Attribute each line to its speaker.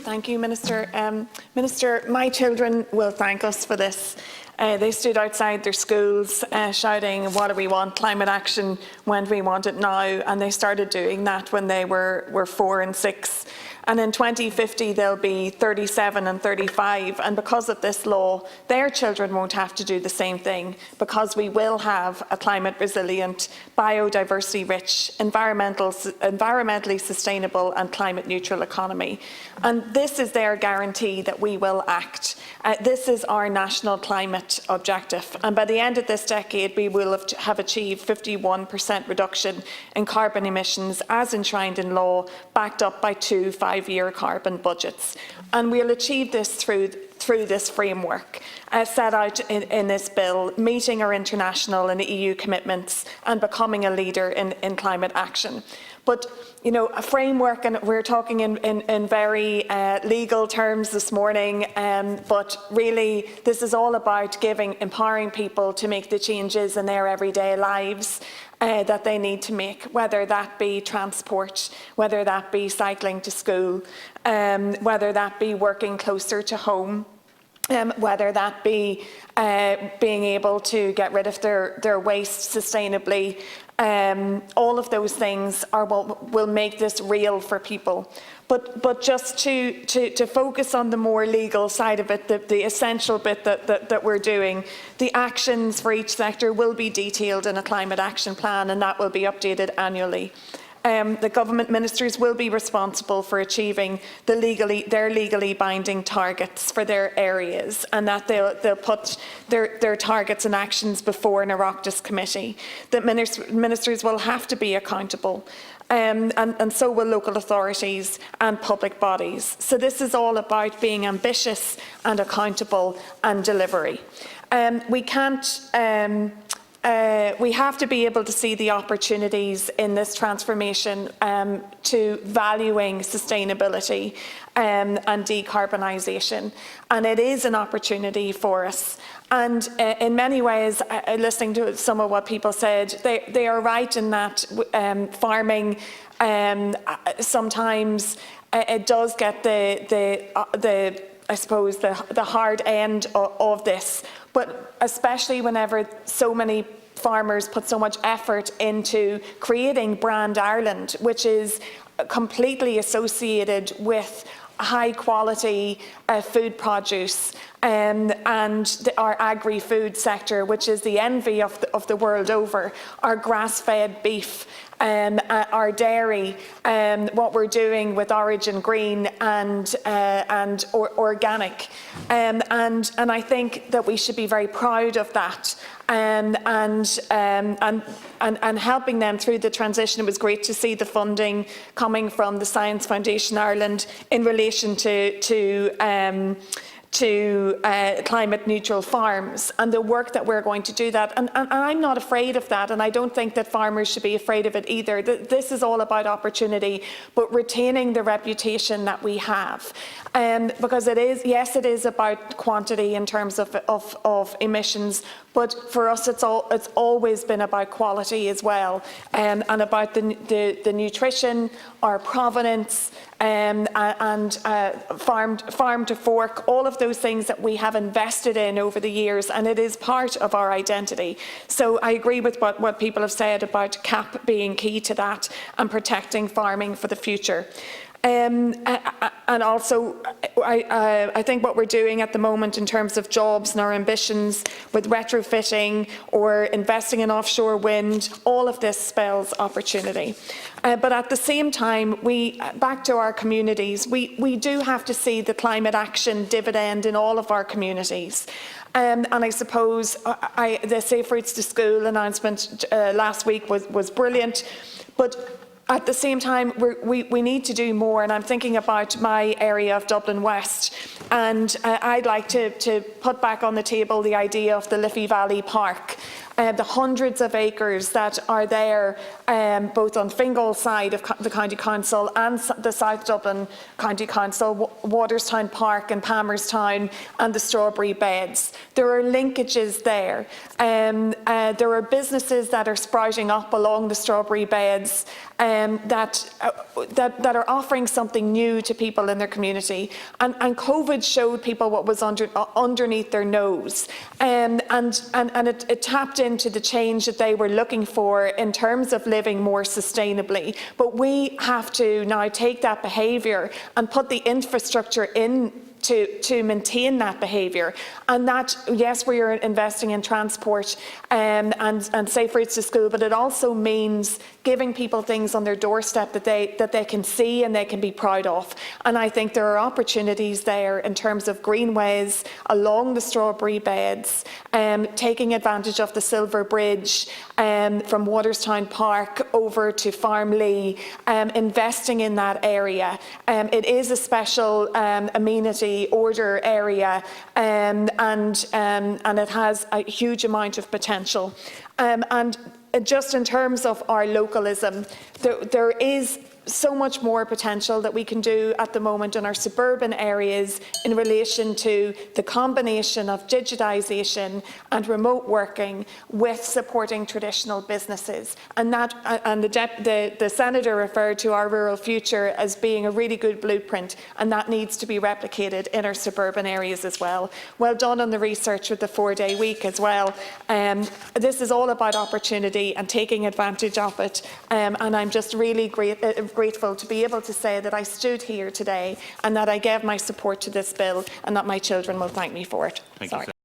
Speaker 1: Thank you, Minister. Minister, my children will thank us for this. They stood outside their schools shouting, what do we want, climate action, when do we want it now? And they started doing that when they were 4 and 6. And in 2050, they'll be 37 and 35. And because of this law, their children won't have to do the same thing, because we will have a climate resilient, biodiversity rich, environmentally sustainable and climate neutral economy. And this is their guarantee that we will act. This is our national climate objective. And by the end of this decade, we will have achieved 51% reduction in carbon emissions as enshrined in law, backed up by 2 5-year carbon budgets. And we'll achieve this through this framework set out in this bill, meeting our international and EU commitments and becoming a leader in climate action. But, you know, a framework, and we're talking in very legal terms this morning, but really this is all about empowering people to make the changes in their everyday lives that they need to make, whether that be transport, whether that be cycling to school, whether that be working closer to home, whether that be being able to get rid of their waste sustainably. All of those things are what will make this real for people. But just to focus on the more legal side of it, the essential bit that we're doing, the actions for each sector will be detailed in a climate action plan, and that will be updated annually. The government ministers will be responsible for achieving their legally binding targets for their areas, and that they'll put their targets and actions before an Oireachtas committee. That ministers will have to be accountable. And so will local authorities and public bodies. So this is all about being ambitious and accountable and delivery. We have to be able to see the opportunities in this transformation to valuing sustainability and decarbonisation. And it is an opportunity for us. And in many ways, listening to some of what people said, they are right in that farming sometimes it does get I suppose the hard end of this. But especially whenever so many farmers put so much effort into creating Brand Ireland, which is completely associated with high quality food produce and our agri-food sector, which is the envy of the world over, our grass-fed beef, our dairy, what we're doing with Origin Green and organic, and I think that we should be very proud of that. And helping them through the transition. It was great to see the funding coming from the Science Foundation Ireland in relation to climate neutral farms and the work that we're going to do that. And I'm not afraid of that, and I don't think that farmers should be afraid of it either. This is all about opportunity, but retaining the reputation that we have. Because it is about quantity in terms of emissions, but for us it's always been about quality as well, and about the nutrition, our provenance, and farm to fork, all of those things that we have invested in over the years, and it is part of our identity. So I agree with what people have said about CAP being key to that and protecting farming for the future. And also, I think what we're doing at the moment in terms of jobs and our ambitions with retrofitting or investing in offshore wind, all of this spells opportunity. But at the same time, back to our communities, we do have to see the climate action dividend in all of our communities. And I suppose the Safe Routes to School announcement last week was brilliant, but at the same time, we need to do more, and I'm thinking about my area of Dublin West, and I'd like to put back on the table the idea of the Liffey Valley Park, the hundreds of acres that are there, both on Fine Gael side of the County Council and the South Dublin County Council, Waterstown Park and Palmerstown, and the strawberry beds. There are linkages there. There are businesses that are sprouting up along the strawberry beds that are offering something new to people in their community. And COVID showed people what was underneath their nose. And it tapped into the change that they were looking for in terms of living more sustainably. But we have to now take that behaviour and put the infrastructure in to maintain that behaviour. And that, yes, we are investing in transport and safe routes to school, but it also means giving people things on their doorstep that they can see and they can be proud of. And I think there are opportunities there in terms of greenways along the strawberry beds, taking advantage of the Silver Bridge from Waterstown Park over to Farmlee, investing in that area. It is a special amenity order area, and it has a huge amount of potential. And just in terms of our localism, there is so much more potential that we can do at the moment in our suburban areas in relation to the combination of digitisation and remote working with supporting traditional businesses. And the Senator referred to our rural future as being a really good blueprint, and that needs to be replicated in our suburban areas as well. Well done on the research with the 4-day week as well. This is all about opportunity and taking advantage of it, and I'm just really grateful to be able to say that I stood here today and that I gave my support to this bill and that my children will thank me for it.
Speaker 2: Thank you.